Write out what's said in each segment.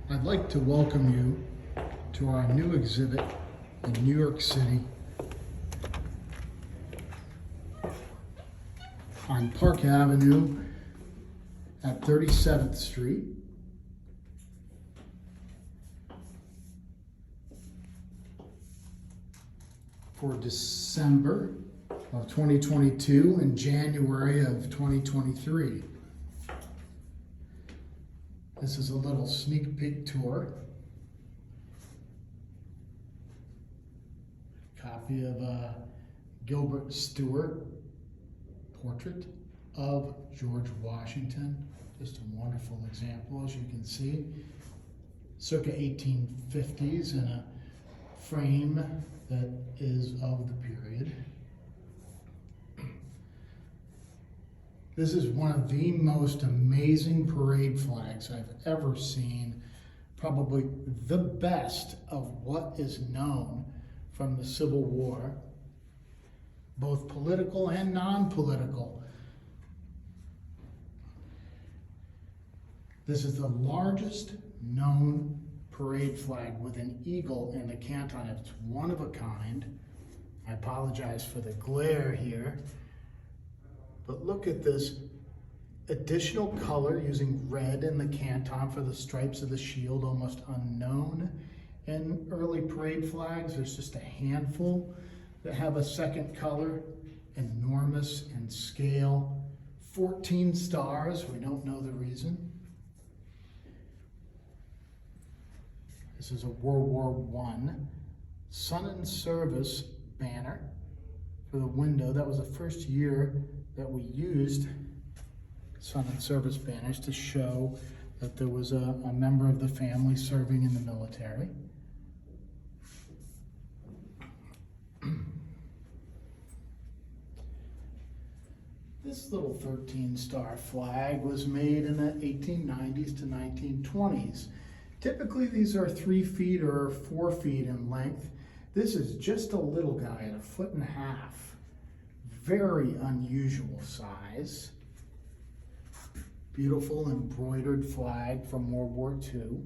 I'd like to welcome you to our new exhibit in New York City on Park Avenue at 37th Street. For December of 2022 and January of 2023. This is a little sneak peek tour. Copy of a Gilbert Stuart portrait of George Washington. Just a wonderful example, as you can see. Circa 1850s in a frame that is of the period. This is one of the most amazing parade flags I've ever seen. Probably the best of what is known from the Civil War, both political and non-political. This is the largest known parade flag with an eagle in the canton. It's one of a kind. I apologize for the glare here. But look at this additional color using red in the canton for the stripes of the shield, almost unknown in early parade flags. There's just a handful that have a second color, enormous in scale. 14 stars, we don't know the reason. This is a World War I Sun and Service banner for the window. That was the first year that we used Sun and Service banners to show that there was a member of the family serving in the military. This little 13-star flag was made in the 1890s to 1920s. Typically these are 3 feet or 4 feet in length. This is just a little guy at 1.5 feet. Very unusual size. Beautiful embroidered flag from World War II.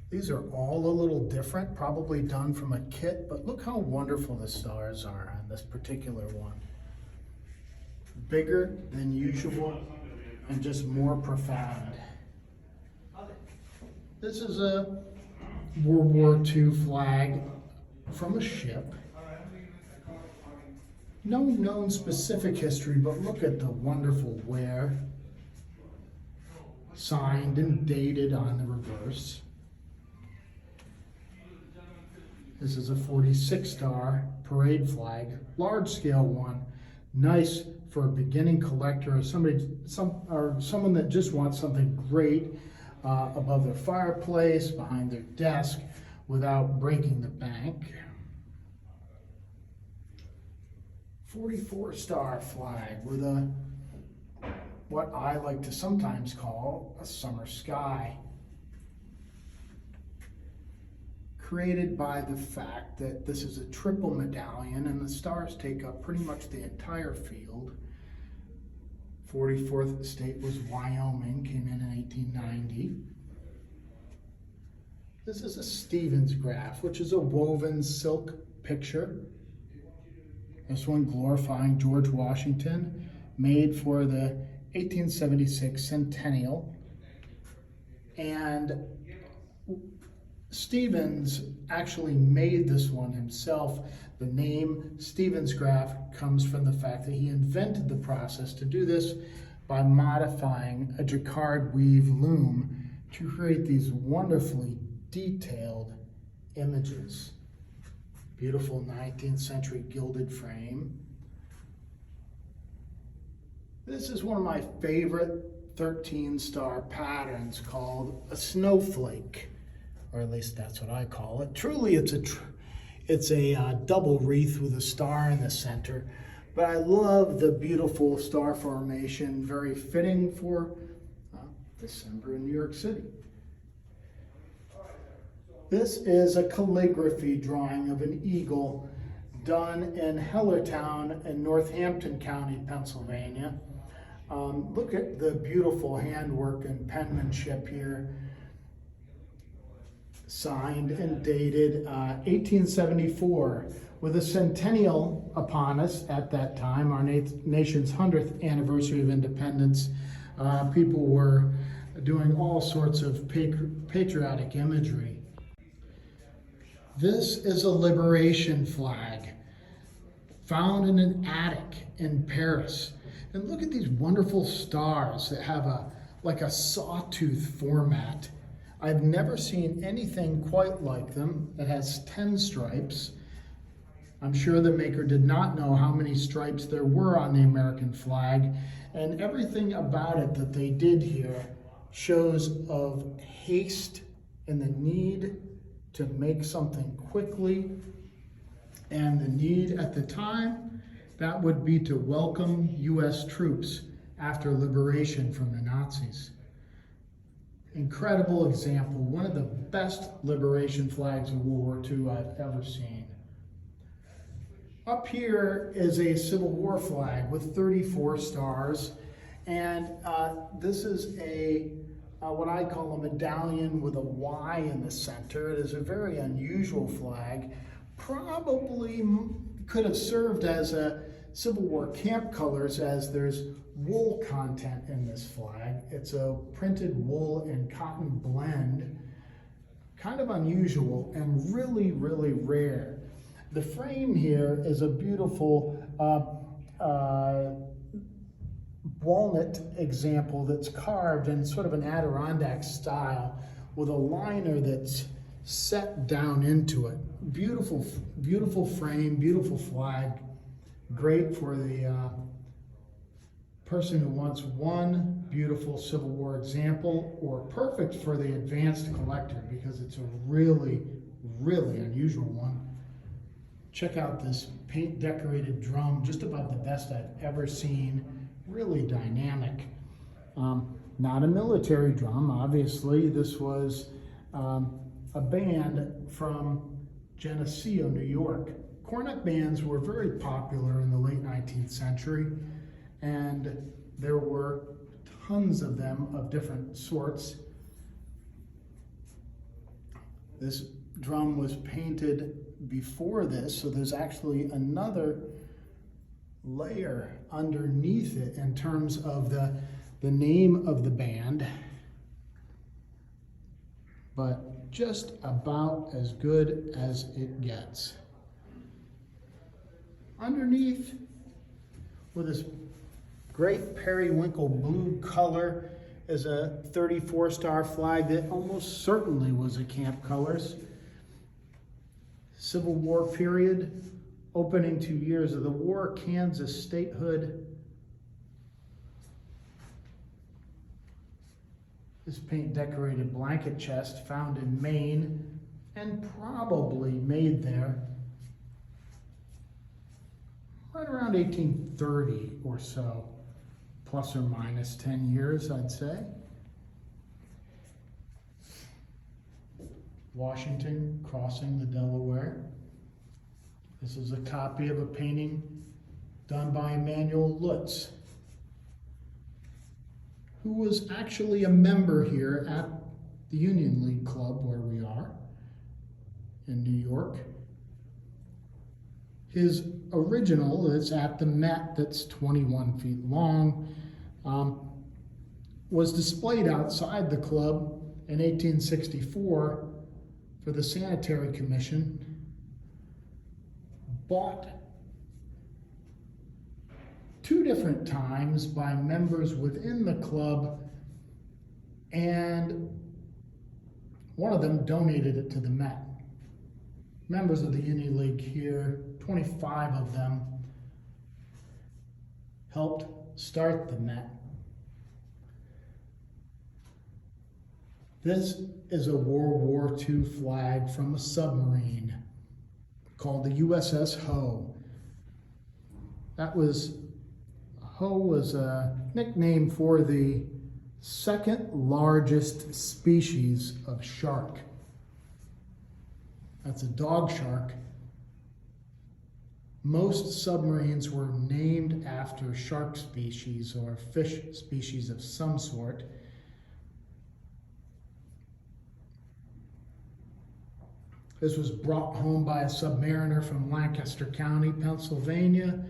These are all a little different, probably done from a kit, but look how wonderful the stars are on this particular one. Bigger than usual and just more profound. This is a World War II flag from a ship. No known specific history, but look at the wonderful wear. Signed and dated on the reverse. This is a 46-star parade flag, large scale one. Nice for a beginning collector or someone that just wants something great above their fireplace, behind their desk, without breaking the bank. 44-star flag with what I like to sometimes call a summer sky. Created by the fact that this is a triple medallion and the stars take up pretty much the entire field. 44th state was Wyoming, came in 1890. This is a Stevens graph, which is a woven silk picture. This one glorifying George Washington, made for the 1876 centennial. And Stevens actually made this one himself. The name Stevens graph comes from the fact that he invented the process to do this by modifying a jacquard weave loom to create these wonderfully detailed images. Beautiful 19th century gilded frame. This is one of my favorite 13-star patterns called a snowflake, or at least that's what I call it. Truly, it's a double wreath with a star in the center, but I love the beautiful star formation, very fitting for December in New York City. This is a calligraphy drawing of an eagle done in Hellertown in Northampton County, Pennsylvania. Look at the beautiful handwork and penmanship here. Signed and dated 1874, with a centennial upon us at that time, our nation's 100th anniversary of independence. People were doing all sorts of patriotic imagery. This is a liberation flag found in an attic in Paris. And look at these wonderful stars that have like a sawtooth format. I've never seen anything quite like them that has 10 stripes. I'm sure the maker did not know how many stripes there were on the American flag, and everything about it that they did here shows of haste and the need to make something quickly, and the need at the time, that would be to welcome U.S. troops after liberation from the Nazis. Incredible example, one of the best liberation flags of World War II I've ever seen. Up here is a Civil War flag with 34 stars, and this is what I call a medallion with a Y in the center. It is a very unusual flag. Probably could have served as a Civil War camp colors, as there's wool content in this flag. It's a printed wool and cotton blend, kind of unusual and really, really rare. The frame here is a beautiful walnut example that's carved in sort of an Adirondack style with a liner that's set down into it. Beautiful, beautiful frame, beautiful flag. Great for the person who wants one beautiful Civil War example, or perfect for the advanced collector because it's a really, really unusual one. Check out this paint decorated drum, just about the best I've ever seen. Really dynamic. Not a military drum, obviously. This was a band from Geneseo, New York. Cornet bands were very popular in the late 19th century, and there were tons of them of different sorts. This drum was painted before this, so there's actually another layer underneath it in terms of the name of the band, but just about as good as it gets. Underneath, with this great periwinkle blue color, is a 34-star flag that almost certainly was a camp colors. Civil War period, opening 2 years of the war, Kansas statehood. This paint decorated blanket chest found in Maine and probably made there right around 1830 or so, plus or minus 10 years, I'd say. Washington crossing the Delaware. This is a copy of a painting done by Emanuel Lutz, who was actually a member here at the Union League Club where we are in New York. His original that's at the Met, that's 21 feet long, was displayed outside the club in 1864 for the Sanitary Commission. Bought 2 different times by members within the club, and one of them donated it to the Met. Members of the Union League here, 25 of them, helped start the Met. This is a World War II flag from a submarine called the USS Ho. Ho was a nickname for the second largest species of shark. That's a dog shark. Most submarines were named after shark species or fish species of some sort. This was brought home by a submariner from Lancaster County, Pennsylvania.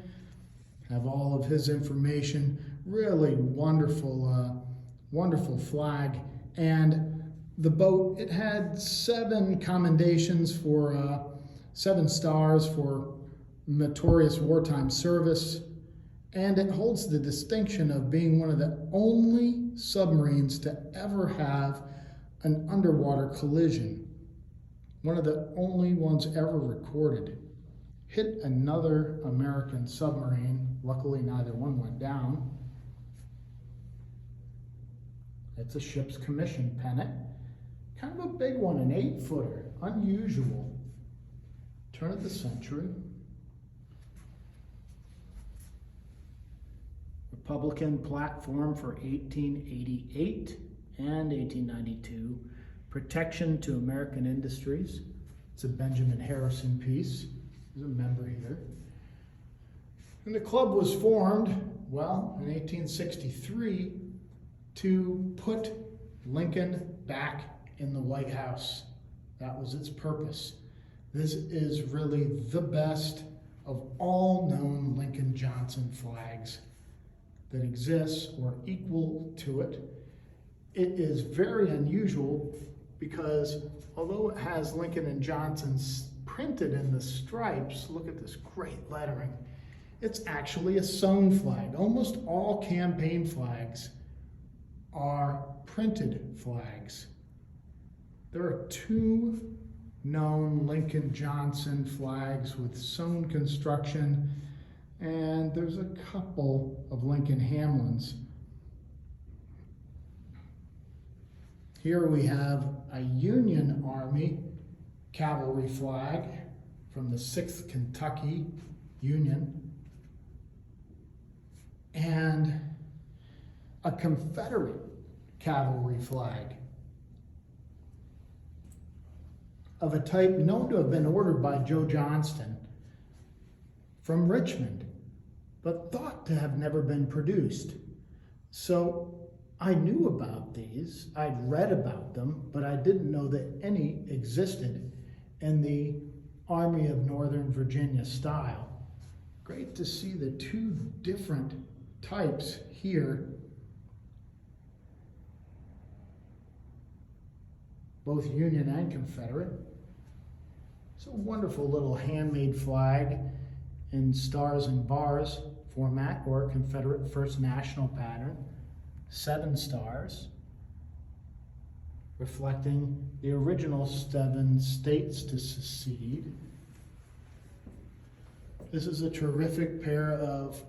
Have all of his information. Really wonderful, wonderful flag. And the boat, it had 7 commendations for 7 stars for meritorious wartime service, and it holds the distinction of being one of the only submarines to ever have an underwater collision. One of the only ones ever recorded. Hit another American submarine. Luckily, neither one went down. It's a ship's commission pennant. Kind of a big one, an 8-footer, unusual. Turn of the century. Republican platform for 1888 and 1892. Protection to American industries. It's a Benjamin Harrison piece. There's a member here. And the club was formed, well, in 1863 to put Lincoln back in the White House. That was its purpose. This is really the best of all known Lincoln Johnson flags that exists or equal to it. It is very unusual because although it has Lincoln and Johnson printed in the stripes, look at this great lettering, it's actually a sewn flag. Almost all campaign flags are printed flags. There are 2 known Lincoln Johnson flags with sewn construction, and there's a couple of Lincoln Hamlins. Here we have a Union Army cavalry flag from the 6th Kentucky Union, and a Confederate cavalry flag of a type known to have been ordered by Joe Johnston from Richmond, but thought to have never been produced. So I knew about these, I'd read about them, but I didn't know that any existed in the Army of Northern Virginia style. Great to see the 2 different types here, both Union and Confederate. It's a wonderful little handmade flag in stars and bars format or Confederate First National pattern. 7 stars, reflecting the original 7 states to secede. This is a terrific pair of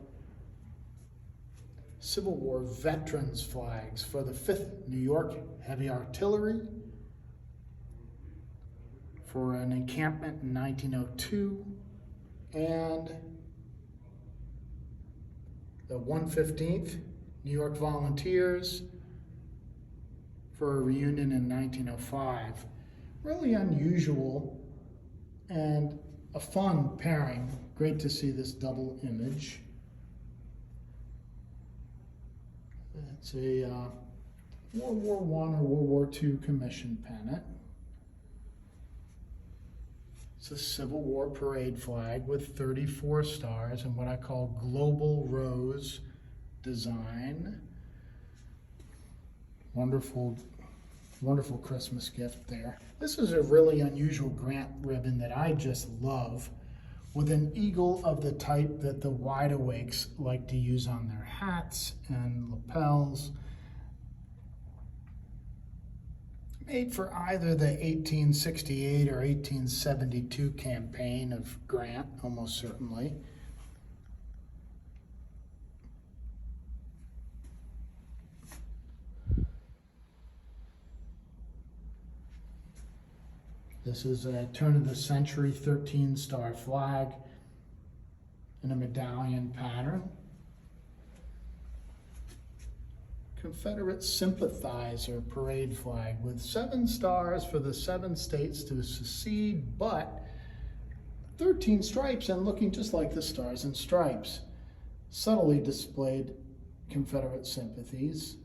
Civil War veterans flags for the 5th New York Heavy Artillery, for an encampment in 1902, and the 115th New York Volunteers for a reunion in 1905. Really unusual and a fun pairing. Great to see this double image. It's a World War I or World War II commission pennant. It's a Civil War parade flag with 34 stars and what I call global rose design. Wonderful, wonderful Christmas gift there. This is a really unusual Grant ribbon that I just love, with an eagle of the type that the wide awakes like to use on their hats and lapels. Made for either the 1868 or 1872 campaign of Grant, almost certainly. This is a turn of the century 13-star flag in a medallion pattern. Confederate sympathizer parade flag with 7 stars for the 7 states to secede, but 13 stripes and looking just like the Stars and Stripes. Subtly displayed Confederate sympathies.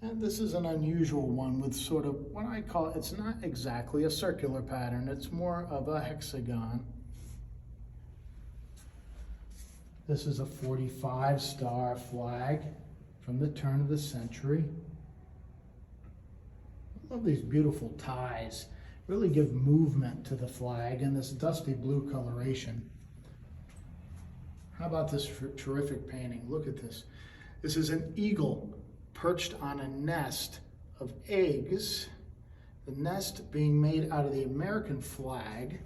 And this is an unusual one with sort of what I call, it's not exactly a circular pattern, it's more of a hexagon. This is a 45-star flag from the turn of the century. I love these beautiful ties. Really give movement to the flag and this dusty blue coloration. How about this terrific painting? Look at this. This is an eagle perched on a nest of eggs. The nest being made out of the American flag.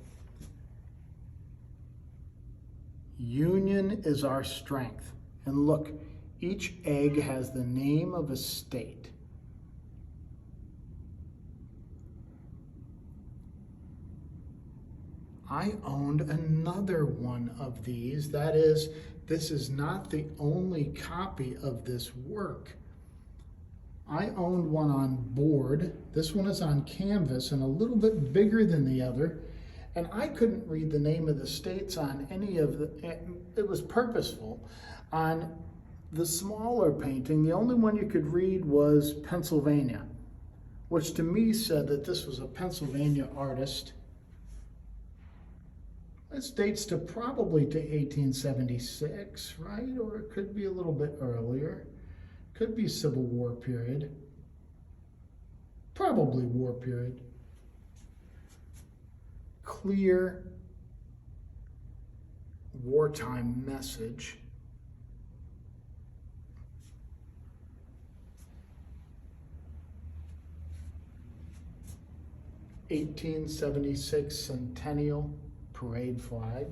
Union is our strength. And look, each egg has the name of a state. I owned another one of these. That is, this is not the only copy of this work. I owned one on board. This one is on canvas and a little bit bigger than the other. And I couldn't read the name of the states on any of the, it was purposeful. On the smaller painting, the only one you could read was Pennsylvania, which to me said that this was a Pennsylvania artist. This dates to probably to 1876, right? Or it could be a little bit earlier. Could be Civil War period. Probably war period. Clear wartime message. (1876) Centennial Parade flag.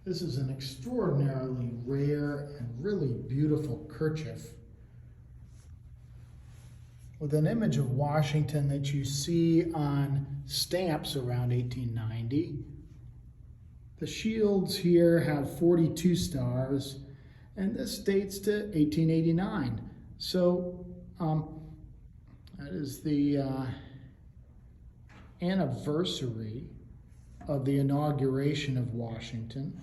This is an extraordinarily rare and really beautiful kerchief with an image of Washington that you see on stamps around 1890. The shields here have 42 stars, and this dates to 1889. So that is the anniversary of the inauguration of Washington.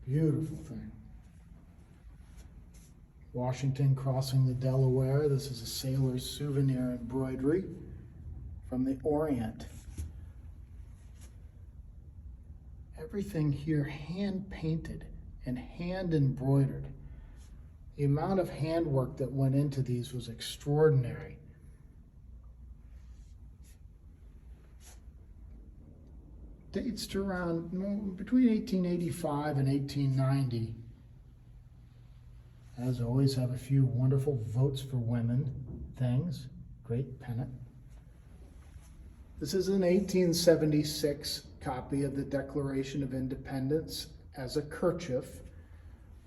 Beautiful thing. Washington crossing the Delaware. This is a sailor's souvenir embroidery from the Orient. Everything here hand painted and hand embroidered. The amount of handwork that went into these was extraordinary. Dates to around between 1885 and 1890. As always, have a few wonderful votes for women things. Great pennant. This is an 1876 copy of the Declaration of Independence as a kerchief.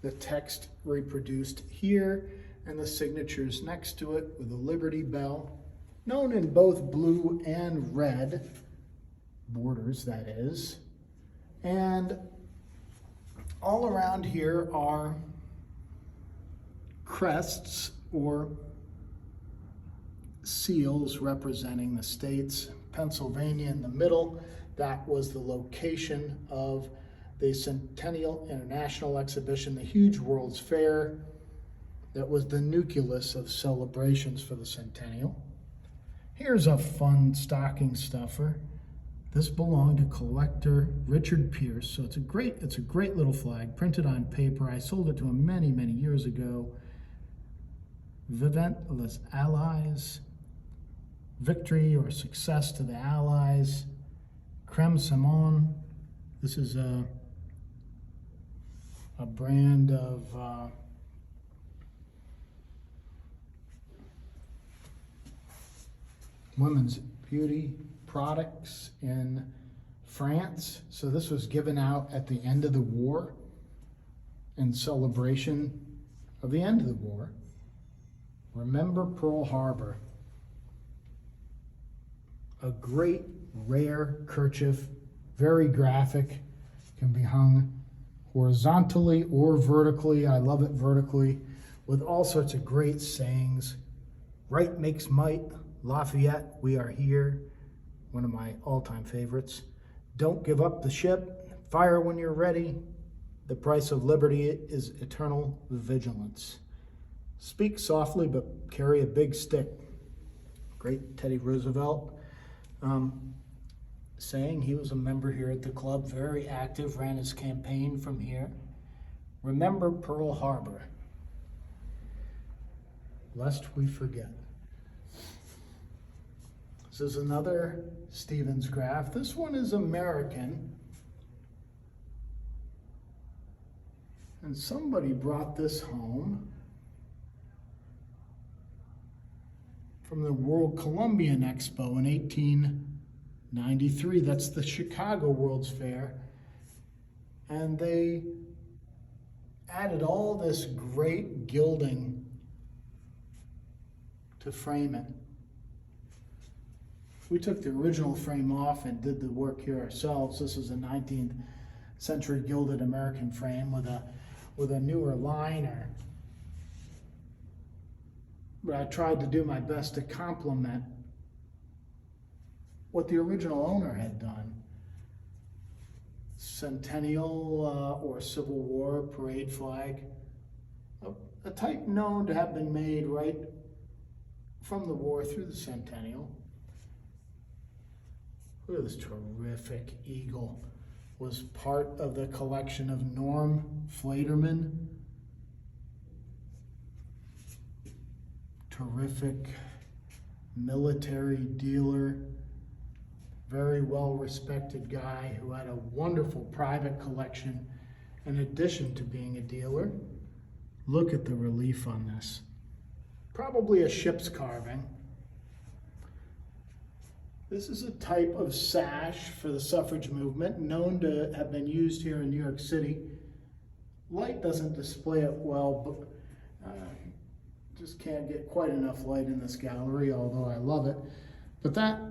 The text reproduced here and the signatures next to it with a Liberty Bell, known in both blue and red borders, that is. And all around here are crests or seals representing the states. Pennsylvania in the middle, that was the location of the Centennial International Exhibition, the huge World's Fair. That was the nucleus of celebrations for the Centennial. Here's a fun stocking stuffer. This belonged to collector Richard Pierce, so it's a great little flag, printed on paper. I sold it to him many, many years ago. Vivent les Allies, victory or success to the Allies. Creme Simone, this is a brand of women's beauty products in France. So this was given out at the end of the war in celebration of the end of the war. Remember Pearl Harbor. A great rare kerchief Very graphic, can be hung horizontally or vertically. I love it vertically, with all sorts of great sayings. Right makes might, Lafayette, we are here. One of my all-time favorites. Don't give up the ship, fire when you're ready. The price of liberty is eternal vigilance. Speak softly, but carry a big stick. Great Teddy Roosevelt saying. He was a member here at the club, very active, ran his campaign from here. Remember Pearl Harbor, lest we forget. This is another Stevens graph. This one is American. And somebody brought this home from the World Columbian Expo in 1893. That's the Chicago World's Fair. And they added all this great gilding to frame it. We took the original frame off and did the work here ourselves. This is a 19th century gilded American frame with a newer liner. But I tried to do my best to complement what the original owner had done. Centennial or Civil War parade flag, a type known to have been made right from the war through the centennial. Look at this terrific eagle. Was part of the collection of Norm Flaterman. Terrific military dealer, very well-respected guy who had a wonderful private collection in addition to being a dealer. Look at the relief on this. Probably a ship's carving. This is a type of sash for the suffrage movement, known to have been used here in New York City. Light doesn't display it well, but just can't get quite enough light in this gallery, although I love it. But that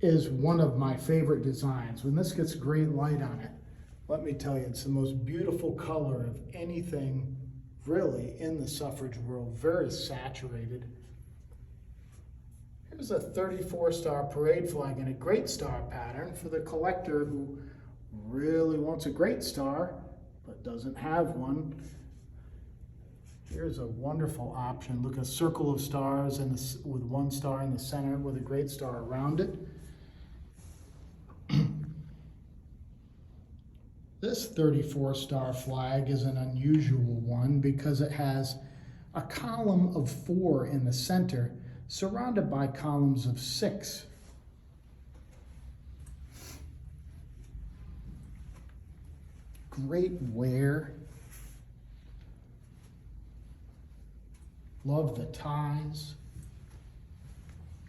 is one of my favorite designs. When this gets great light on it, let me tell you, it's the most beautiful color of anything really in the suffrage world, very saturated. Here's a 34-star parade flag in a great star pattern for the collector who really wants a great star but doesn't have one. Here's a wonderful option. Look, a circle of stars with one star in the center with a great star around it. This 34-star flag is an unusual one because it has a column of 4 in the center, surrounded by columns of 6. Great wear. Love the ties.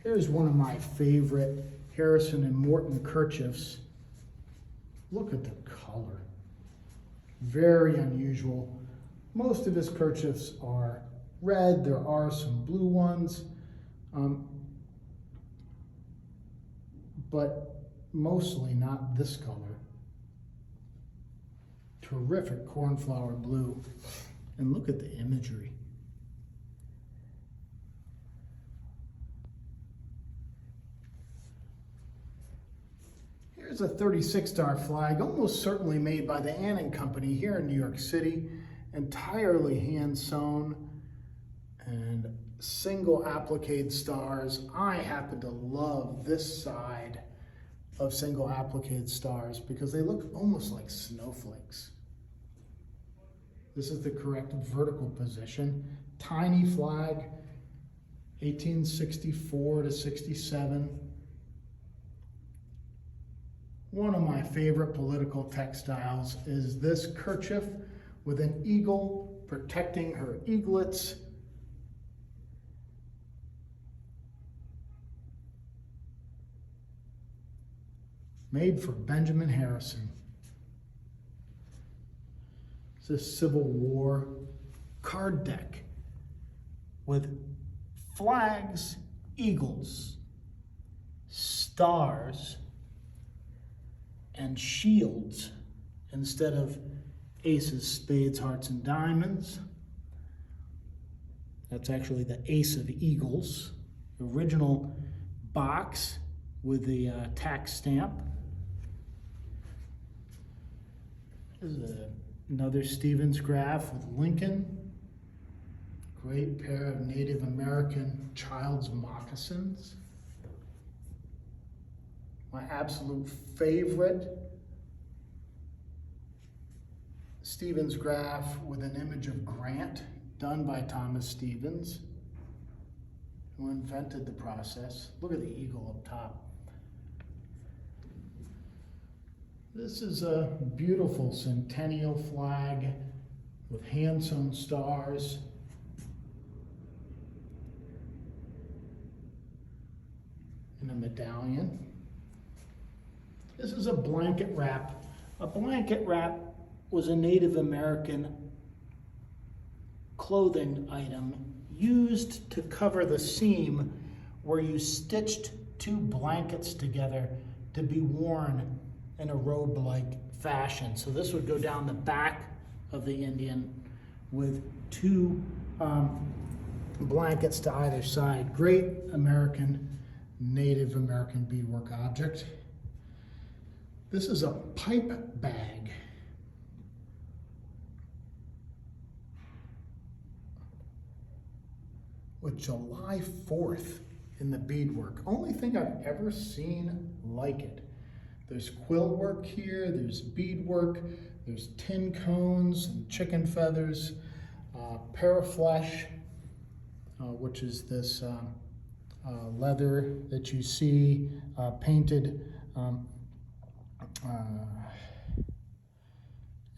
Here's one of my favorite Harrison and Morton kerchiefs. Look at the color. Very unusual. Most of his kerchiefs are red. There are some blue ones. But mostly not this color. Terrific cornflower blue. And look at the imagery. Here's a 36-star flag, almost certainly made by the Annan Company here in New York City, entirely hand-sewn and single applique stars. I happen to love this side of single applique stars because they look almost like snowflakes. This is the correct vertical position. Tiny flag, 1864 to 67. One of my favorite political textiles is this kerchief with an eagle protecting her eaglets. Made for Benjamin Harrison. It's a Civil War card deck with flags, eagles, stars, and shields instead of aces, spades, hearts, and diamonds. That's actually the ace of eagles. Original box with the tax stamp. This is another Stevens graph with Lincoln. Great pair of Native American child's moccasins. My absolute favorite Stevens graph with an image of Grant, done by Thomas Stevens, who invented the process. Look at the eagle up top. This is a beautiful centennial flag with hand-sewn stars. And a medallion. This is a blanket wrap. A blanket wrap was a Native American clothing item used to cover the seam where you stitched two blankets together to be worn in a robe-like fashion. So this would go down the back of the Indian with two blankets to either side. Great Native American beadwork object. This is a pipe bag. With July 4th in the beadwork. Only thing I've ever seen like it. There's quill work here, there's beadwork, there's tin cones and chicken feathers, paraflesh, which is this leather that you see painted,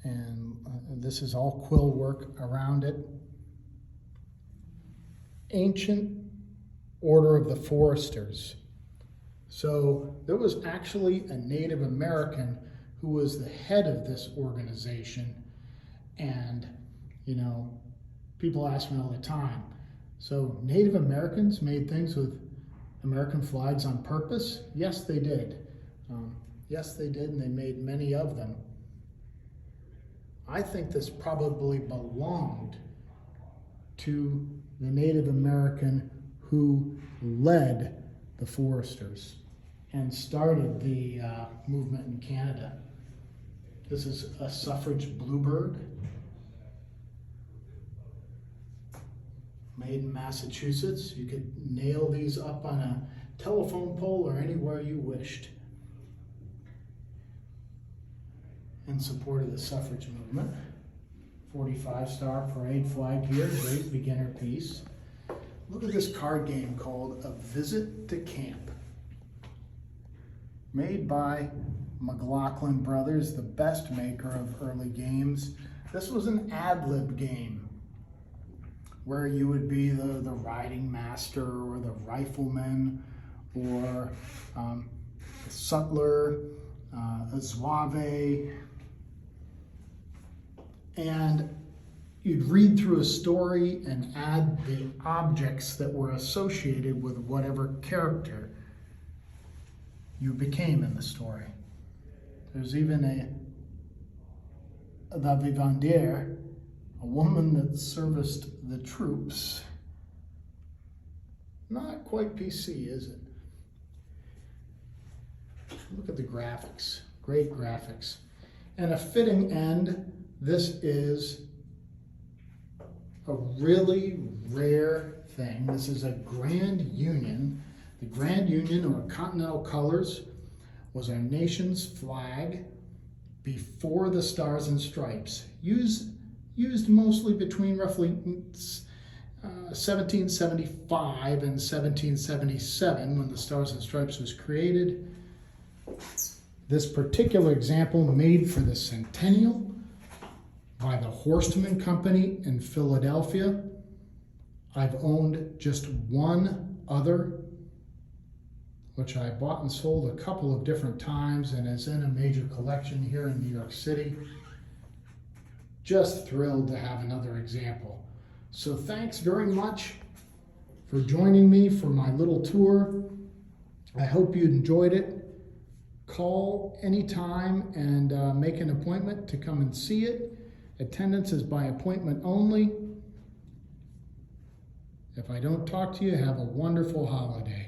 and this is all quill work around it. Ancient Order of the Foresters. So there was actually a Native American who was the head of this organization, and you know, people ask me all the time, so Native Americans made things with American flags on purpose? Yes, they did. Yes, they did, and they made many of them. I think this probably belonged to the Native American who led the Foresters and started the movement in Canada. This is a suffrage bluebird made in Massachusetts. You could nail these up on a telephone pole or anywhere you wished in support of the suffrage movement. 45-star parade flag here, great beginner piece. Look at this card game called A Visit to Camp. Made by McLaughlin Brothers, the best maker of early games. This was an ad-lib game where you would be the riding master or the rifleman or a sutler, a zouave, and you'd read through a story and add the objects that were associated with whatever character you became in the story. There's even the vivandière, a woman that serviced the troops. Not quite PC, is it? Look at the graphics, great graphics. And a fitting end, this is a really rare thing. This is a Grand Union. The Grand Union, or Continental Colors, was our nation's flag before the Stars and Stripes. Used mostly between roughly 1775 and 1777 when the Stars and Stripes was created. This particular example made for the centennial by the Horstman Company in Philadelphia. I've owned just one other, which I bought and sold a couple of different times and is in a major collection here in New York City. Just thrilled to have another example. So thanks very much for joining me for my little tour. I hope you enjoyed it. call anytime and make an appointment to come and see it. Attendance is by appointment only. If I don't talk to you, have a wonderful holiday.